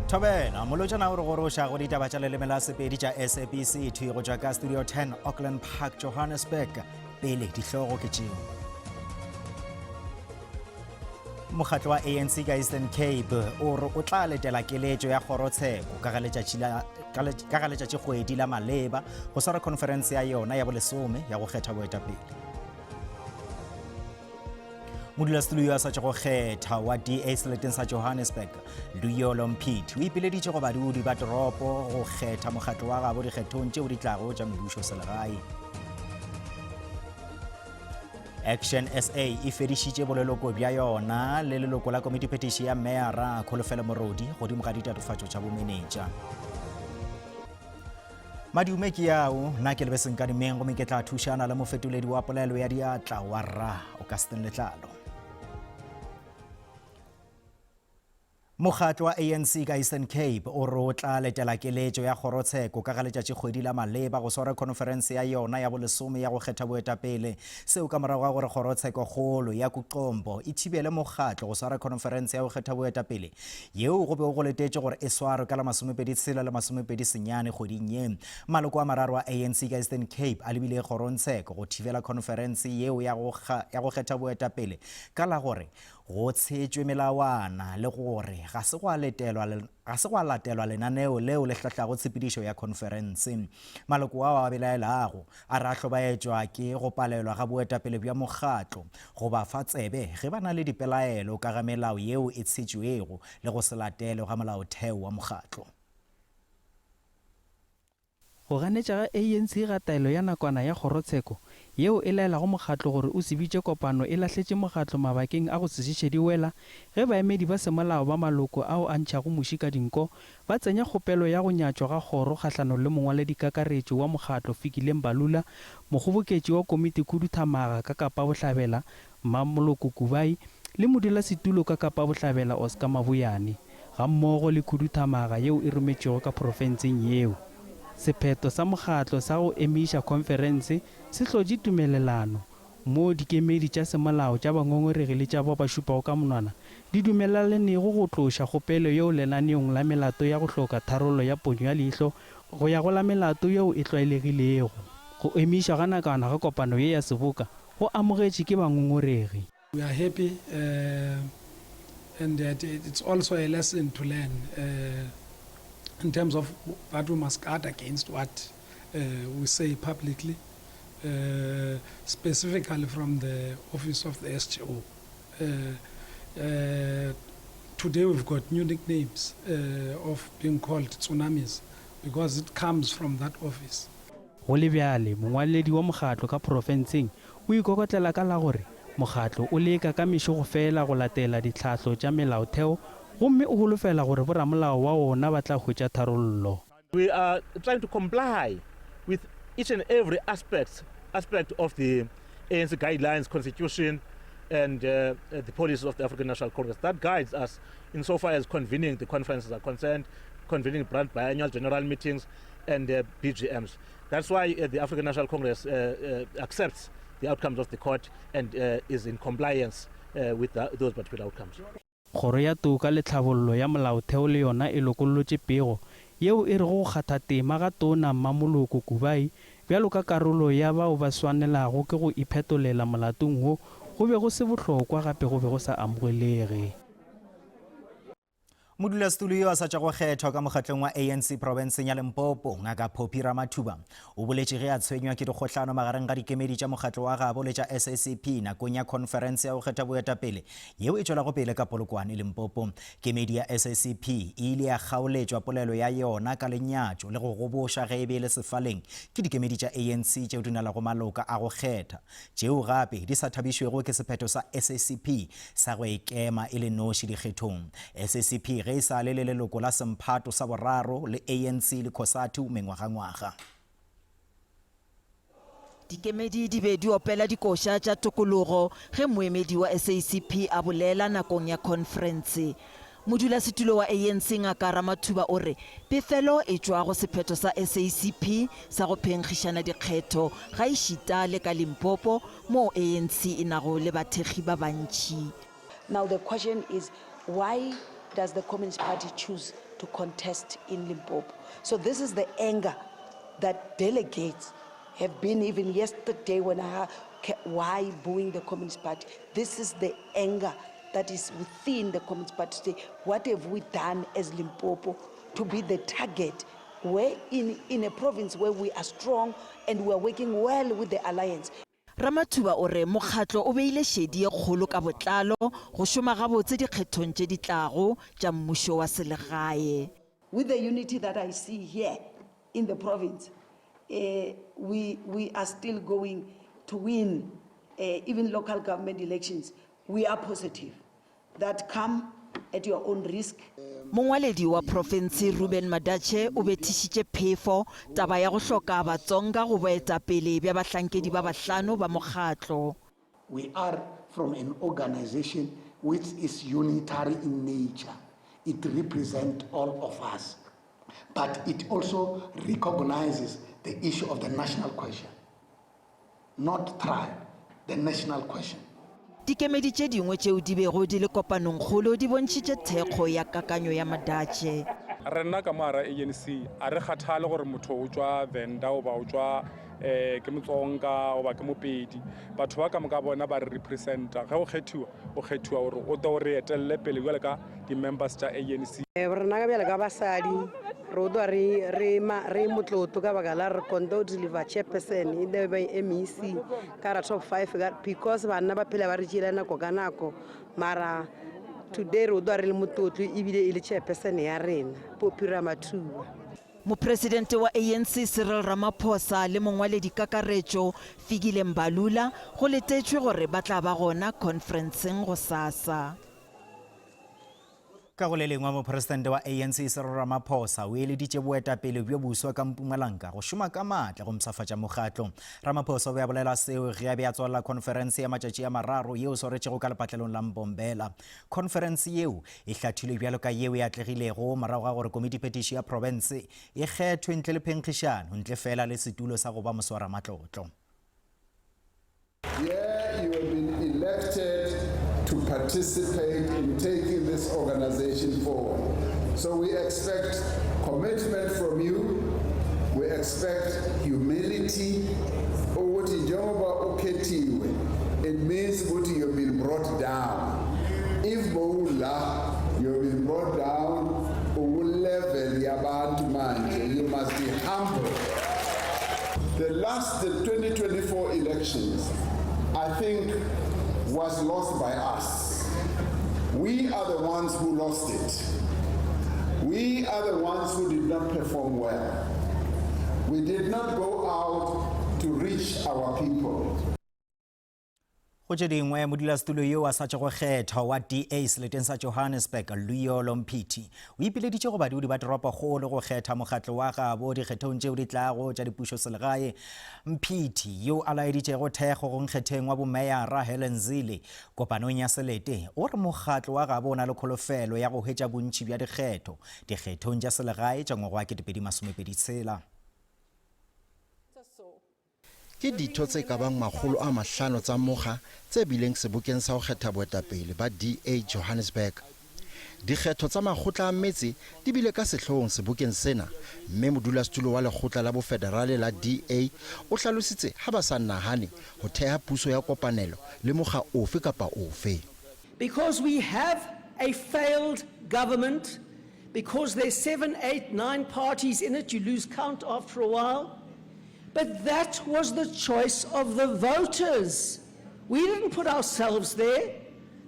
Thobela molojana o re gorosha go ditaba tša leleme la sepedi tša SABC thui go tšwa ka Studio 10 Auckland Park, Johannesburg. Pele dihlogo ke tšeo. Mokgatlo wa ANC ka Eastern Cape o re o tla letela keletšo ya kgorotsheko ka ga letšatši kgwedi la maleba go swara conference ya yona ya bolesome ya go kgetha boetapele. Modulasetulo yo a sa go kgetha wa DA seleteng sa Johannesburg Luyolo Mphiti o ipileditše go badudi ba toropo go kgetha mokgatlo wa gabo dikgethong tšeo di tlago tša mebušo selegae. Action SA e fedišitše boleloko bja yona le leloko la komiti phetiši ya Meyara Kholofelo Morodi godimo ga ditatofatšo tša bomenetša. Madume ke yao nna ke lebeseng ka dimeng gomme ke tla thušana le mofetoledi wa polelo ya diatla wa rra o ka Stan Letlalo. Mokgatlo wa ANC ka Eastern Cape o re o tla letela keletšo ya kgorotsheko ka ga letšatši kgwedi la maleba go swara conference ya yona ya bolesome ya go kgetha boetapele, seo ka morago ga gore kgorotsheko kgolo ya Kuqombo e thibele mokgatlo go swara conference ya go kgetha boetapele yeo go be go letetše gore e swarwe ka la 26 le 29 kgweding ye. Maloko a mararo wa ANC ka Eastern Cape a lebile kgorotsheko go thibela conference yeo ya go kgetha boetapele ka la gore go tshetšwe melawana le gore ga se go a latelwa lenaneo leo le hlahlago tshepedišo ya conference. Maloko ao a belaelago a re a hlobaetšwa ke go palelwa ga boetapele bja mokgatlo go ba fa tsebe ge ba na le dipelaelo ka ga melao yeo e tshetšwego le go se latele ga molaotheo wa mokgatlo. Go ganetša ga ANC ga taelo ya nakwana ya kgorotsheko yeo e laela go mokgatlo gore o sebitše kopano e lahletše mokgatlo mabakeng a go sešiše diwela ge baemedi ba semolao ba maloko ao a ntšhago muši ka dinko ba tsenya kgopelo ya go nyatšwa ga kgoro kgahlano le mongwaledikakaretšo wa mokgatlo Fikile Mbalula, mokgoboketši wa komiti Khuduthamaga ka Kapa Bohlabela Mmamoloko Kubai le modulasetulo ka Kapa Bohlabela Oscar Mabuyane ga mmogo le Khuduthamaga yeo e rometšego ka profenseng yeo. Sephetho sa mokgatlo sa go emiša conference se hlotše tumelelano mo dikemedi tša semolao tša bangongoregi le tša ba ba šupago ka monwana di dumelanego go tloša kgopelo yeo lenaneong la melato ya go hloka tharollo ya ponyo ya leihlo go ya go la melato yeo e tlwaelegilego. Go emiša ga nakwana ga kopano ye ya seboka go amogetše ke bangongoregi. We are happy and that it's also a lesson to learn in terms of what we must guard against what we say publicly, specifically from the office of the SGO. Today we've got new nicknames of being called tsunamis because it comes from that office. Go le bjale mongwaledi wa mokgatlo ka profenseng o ikokotlela ka la gore mokgatlo o leka ka mešo go fela go latela ditlhahlo tša melaotheo gomme o holofela gore boramolao wa ona ba tla hwetša tharollo. We are trying to comply with each and every aspect of the ANC guidelines, constitution, and the policies of the African National Congress. That guides us insofar as convening the conferences are concerned, convening biannual general meetings and BGMs. That's why the African National Congress accepts the outcomes of the court and is in compliance with those particular outcomes. Kgoro ya toka le tlhabollo ya molaotheo le yona e lokollotše pego yeo e re go kgatha tema ga tona Mmamoloko Kubai bjalo ka karolo ya bao ba swanelago ke go iphetolela molatong wo go be go se bohlokwa gape go be go sa amogelege. Modulasetulo yo a sa tša go kgethwa ka mokgatlong wa ANC provinceng ya Limpopo Ngaka Phophi Ramathuba o boletše ge a tshwenywa ke dikgohlano magareng ga dikemedi tša mokgatlo wa gabo le tša SACP nakong ya conference ya go kgetha boetapele yeo e tšwela go pele ka Polokwane Limpopo. Kemedi ya SACP e ile ya kgaoletšwa polelo ya yona ka lenyatšo le go goboša ge e be le sefaleng ke dikemedi tša ANC tšeo di nalago maloka a go kgetha tšeo gape di sa thabišwego ke sephetho sa SACP sa go ekema e le noši dikgethong. SACP ge e sa le leloko la semphato sa boraro le ANC le COSATU mengwagangwaga. Dikemedi di be di opela dikoša tša tokologo ge moemedi wa SACP a bolela nakong ya conference. Modulasetulo wa ANC Ngaka Ramathuba o re pefelo e tšwa go sephetho sa SACP sa go phenkgišana dikgetho ga e šita le ka Limpopo mo ANC e nago le bathekgi ba bantši. Now the question is, why does the Communist Party choose to contest in Limpopo. So this is the anger that delegates have been even yesterday when I heard why booing the Communist Party. This is the anger that is within the Communist Party today. What have we done as Limpopo to be the target where in a province where we are strong and we are working well with the alliance? Ramathuba o re mokgatlo o beile shedi e kgolo ka botlalo go shoma gabotse dikgethong tse di tlago tša mmušo wa selegae. With the unity that I see here in the province, we are still going to win even local government elections. We are positive that come at your own risk. Mongwaledi wa province Ruben Madache o bethišitše phefo taba ya go hloka batsonga go boetapele bja bahlankedi ba bahlano ba mokgatlo. We are from an organization which is unitary in nature. It represents all of us, but it also recognizes the issue of the national question, not tribe, the national question. Dikemedi tše dingwe tšeo di bego di le kopanong kgolo di bontšhitše thekgo ya kakanyo ya Madache. Re nna ka moara ANC a re kgathale gore motho o tšwa Venda o ba o tšwa ke Motsonga o ba ke Mopedi. Batho ba ka moka bona ba re representa ge o kgethiwa gore o tlo re etelle pele jwale ka di-members tša ANC. Re nna ka bjale ka basadi re o tloa re motlotlo ka baka la re konto deliver chairperson in the MEC ka ra top 5 because banna ba phela ba re tšela nako ka nako mara today re o tloa re le motlotlo ebile e le chairperson ya rena Poppy Ramathuba. Mopresidente wa ANC Cyril Ramaphosa le mongwaledi kakaretšo Fikile Mbalula go letetšwe gore ba tla ba gona conferenceng go sasa. Ka go le lengwe mopresidente wa ANC Cyril Ramaphosa o eleditše boetapele bjo buswa ka Mpumalanga go šoma ka maatla go msafatša mokgatlo. Ramaphosa o be a bolela seo ge a be a tswalela conference ya matšatši a mararo yeo swaretšego ka lepatlelong la Mbombela. Conference yeo e hlathilwe bjalo ka yeo e atlegilego morago ga gore komiti phetiši ya province e kgethwe ntle le phenkgišano ntle fela le setulo sa go ba moswaramatlotlo. Yeah, you have been elected to participate in taking this organization forward. So we expect commitment from you. We expect humility. It means you have been brought down. If you have been brought down, you must be humble. The last 2024 elections, I think, was lost by us. We are the ones who lost it. We are the ones who did not perform well. We did not go out to reach our people. Go tše dingwe modulasetulo yo a satše go kgetha wa DA seleteng sa Johannesburg Luyolo Mphiti o ipileditše go badudi ba toropokgolo go kgetha mokgatlo wa gabo dikgethong tšeo di tlago tša dipušo selegae. Mphiti yo a laeditšego thekgo go nkgetheng wa bomeyara Helen Zille kopanong ya selete o re mokgatlo wa gabo o na le kholofelo ya go hwetša bontši bja dikgethong tša selegae tša ngwaga wa 2026. Ke ditho tse ka bang magolo a mahlano tsa moga tse bileng sebokeng sa go kgetha boetapele ba DA Johannesburg. Dikgetho tsa makgotla a metse di bile ka sehloohong sebokeng sena, mme modulasetulo wa lekgotla la bofederale la DA o hlalositse ha ba sa nahane ho theha puso ya kopanelo le mokga ofe kapa ofe. Because we have a failed government, because there's 7, 8, 9 parties in it, you lose count after a while. But that was the choice of the voters. We didn't put ourselves there.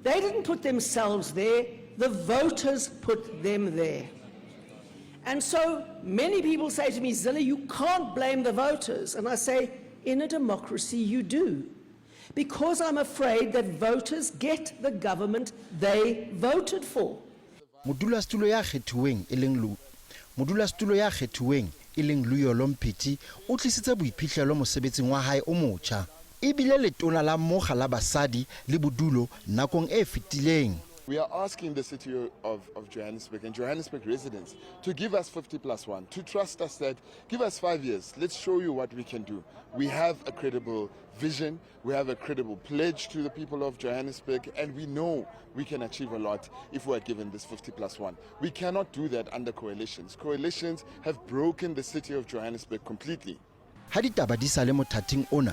They didn't put themselves there. The voters put them there. And so many people say to me, Zille, you can't blame the voters. And I say, in a democracy, you do. Because I'm afraid that voters get the government they voted for. Modulasetulo ya kgethuweng e leng Luyolo Mphiti o tlisitse boiphihlelo mosebetsing wa hae o motjha. E bile letona la moga la basadi le bodulo nakong e fetileng. We are asking the city of Johannesburg and Johannesburg residents to give us 50+1, to trust us that give us 5 years. Let's show you what we can do. We have a credible vision, we have a credible pledge to the people of Johannesburg, and we know we can achieve a lot if we are given this 50+1. We cannot do that under coalitions. Coalitions have broken the city of Johannesburg completely. Ha ditaba di sa le mothating ona,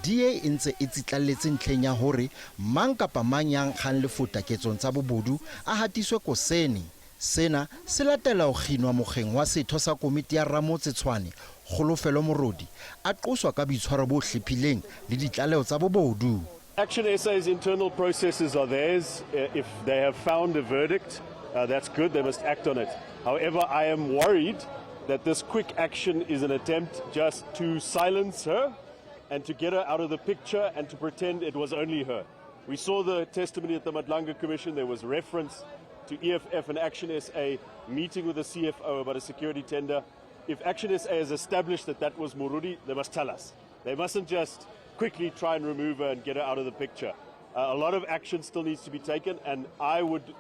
DA e ntse e tsitlalletse ntlheng ya hore mang kapa mang yang kgang lefuta ketsong tsa bobodu a hatiswe koseni. Sena se latela ho kginwa mokgeng wa setho sa komiti ya Ramotse Tshwane Kgolofelo Morodi a qoswa ka boitshwaro bo hlephileng le ditlaleho tsa bobodu. Action SA's internal processes are theirs. If they have found a verdict, that's good, they must act on it. However, I am worried that this quick action is an attempt just to silence her and to get her out of the picture and to pretend it was only her. We saw the testimony at the Madlanga Commission. There was reference to EFF and Action SA meeting with the CFO about a security tender. If Action SA has established that that was Morodi, they must tell us. They mustn't just quickly try and remove her and get her out of the picture. A lot of action still needs to be taken, and I would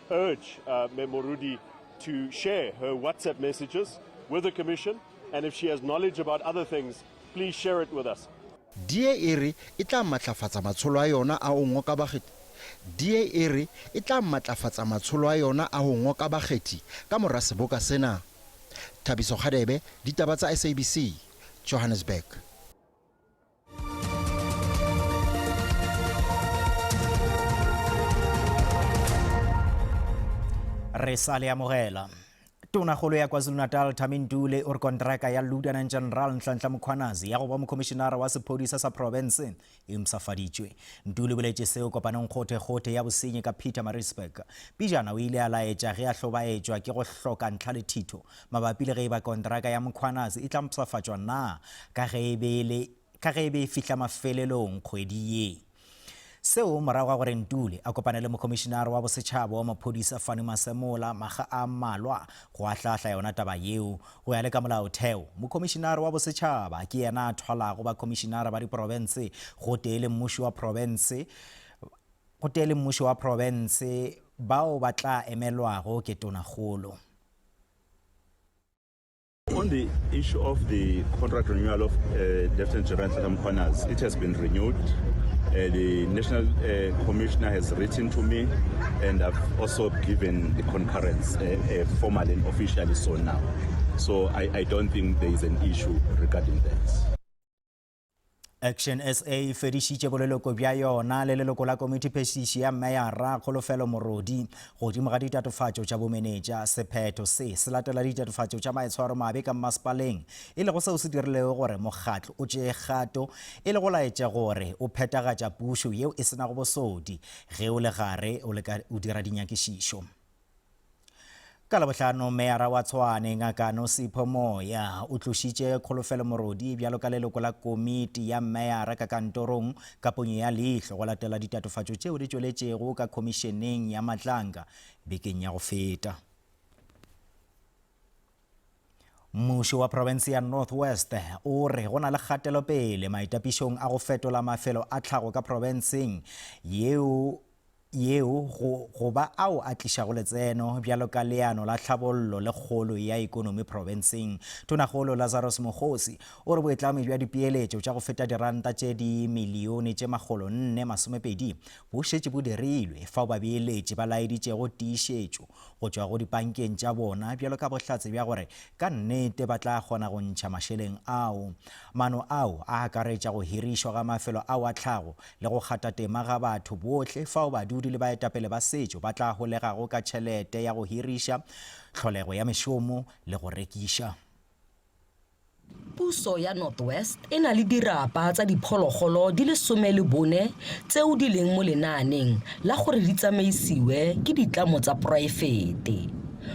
urge Morodi to share her WhatsApp messages with the Commission, and if she has knowledge about other things, please share it with us. DA ere e tla matlafatsa matsholo a yona a ho ngoka bakgethi. DA ere e tla matlafatsa matsholo a yona a ho ngoka bakgethi ka mora seboka sena. Thabiso Khadebe, ditaba tsa SABC, Johannesburg. Re sale amogela Tonakgolo ya KwaZulu-Natal Tami Ndule o re kontraka ya Lieutenant General Nhlanhla Mkhwanazi ya go ba mokomishenara wa sepodisa sa province e msafaditšwe. Ndule boletše seo kopanong kgothe ya bosenyi ka Pietermaritzburg. Pijana o ile a laetša ge a hlobaetšwa ke go hloka ntlha le thito mabapi le ge ba kontraka ya Mkhwanazi e tla msafatšwa na ka ge e be fihla mafelelong kgwedi ye. Seo morago ga gore Ndule a kopane le mokomishenara wa bosetšhaba wa maphodisa Fani Masemola maga a mmalwa go ahlahla yona taba yeo go ya le ka molaotheo. Mokomishenara wa bosetšhaba ke yena a tholago ba komishenara ba diprovince go tele mmušo wa province bao ba tla emelwago ke tonakgolo. On the issue of the contract renewal of Lieutenant General Nhlanhla Mkhwanazi, it has been renewed. The National Commissioner has written to me, and I've also given the concurrence formally and officially so now. So I don't think there is an issue regarding that. Action SA fedišitše boleloko bja yona le leloko la komiti phešiši ya Meyara Kgolofelo Morodi godimo ga ditatofatšo tša bomenetša. Sephetho se latela ditatofatšo tša maitshwaro mabe ka masepaleng e le go seo se dirilego gore mokgatlo o tšee kgato e le go laetša gore o phethagatša pušo yeo e senago bosodi ge o le gare o dira dinyakišišo. Ka Labohlano Meyara wa Tshwane Ngaka Nosipho Moya o tlošitše Kgolofelo Morodi bjalo ka leloko la komiti ya Meyara ka kantorong ka ponyo ya leihlo go latela ditatofatšo tšeo di tšweletšego ka khomišeneng ya Madlanga bekeng ya go feta. Mmušo wa province ya North West o re go na le kgatelopele maitapišong a go fetola mafelo a tlhago ka provinceng yeo go ba ao a tlišago letseno bjalo ka leano la tlhabollo le kgolo ya ikonomi provinceng. Tonakgolo Lazarus Mokgosi o re boetlami bja dipeeletšo tša go feta diranta tše di milione tše 420 bo šetše bo dirilwe fao babeeletši ba laeditšego tiišetšo go tšwa go dipankeng tša bona bjalo ka bohlatse bja gore ka nnete ba tla kgona go ntšha mašeleng ao. Mano ao a akaretša go hirišwa ga mafelo ao a tlhago le go kgata tema ga batho bohle fao badudi le baetapele ba setšo ba tla holegago ka tšhelete ya go hiriša, tlholego ya mešomo le go rekiša. Puso ya North West e na le dirapa tsa diphologolo di le 14 tseo di leng mo lenaaneng la gore di tsamaisiwe ke ditlamo tsa poraefete.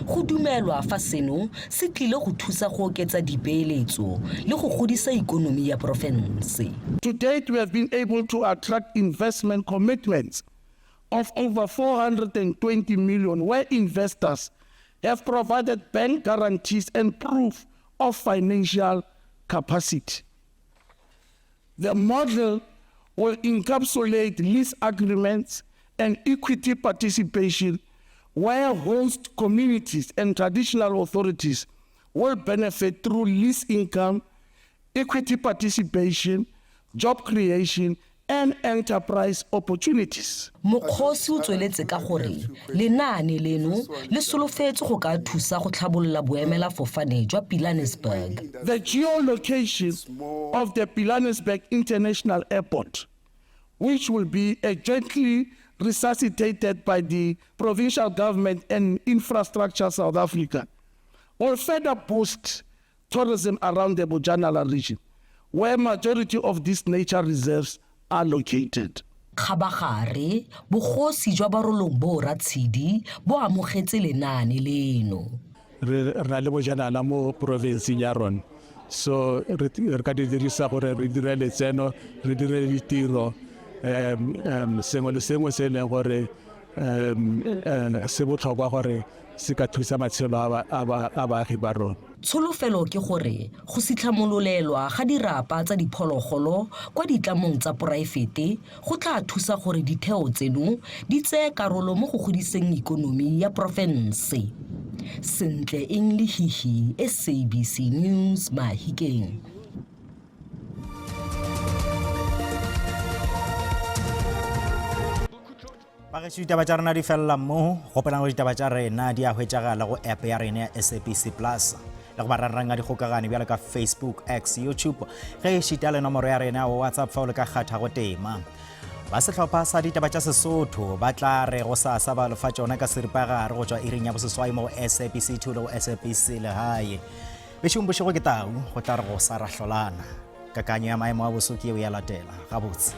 Go dumelwa fa seno se tlile go thusa go oketsa dipeeletso le go godisa ikonomi ya province. To date, we have been able to attract investment commitments of over 420 million, where investors have provided bank guarantees and proof of financial capacity. The model will encapsulate lease agreements and equity participation, where host communities and traditional authorities will benefit through lease income, equity participation, job creation, and enterprise opportunities. Mokgosi o tsweletse ka gore lenaane leno le solofetse go ka thusa go tlhabolola boemela fofane jwa Pilanesberg. The geolocation of the Pilanesberg International Airport, which will be gently resuscitated by the provincial government and Infrastructure South Africa, will further boost tourism around the Bojanala region, where majority of these nature reserves are located. Khabagare bogosi jwa barolong bo Ratshidi bo amogetse lenaane leno. Re na le Bojanala mo province ya rona, so re ka dirisa gore re dire letseno, re dire ditiro, sengwe le sengwe se leng gore se botlhokwa gore se ka thusa matshelo a baagi ba rona. Tsholofelo ke gore go sitlhamololelwa ga dirapa tsa diphologolo kwa ditlamong tsa poraefete go tla thusa gore ditheo tseno di tseye karolo mo go godiseng ikonomi ya porofense. Sentle Englehihi, SABC News, Mahikeng. Bageši ditaba tša rena di fella mo gopelang go ditaba tša rena di a hwetšagala go app ya rena ya SABC Plus le go marangrang a dikgokagane bjale ka Facebook, X, YouTube ge e šita le nomoro ya rena ya WhatsApp fa o le ka kgatha go tema. Ba sehlopha sa ditaba tša Sesotho ba tla re go sasa ba lefa tšona ka seripagare go tšwa iring ya boseswai mo SABC 2 le go SABC lehae. Bešombošego ke tau go tla re go sa rahlolana kakanyo ya maemo a boso ke eo ya latela gabotse.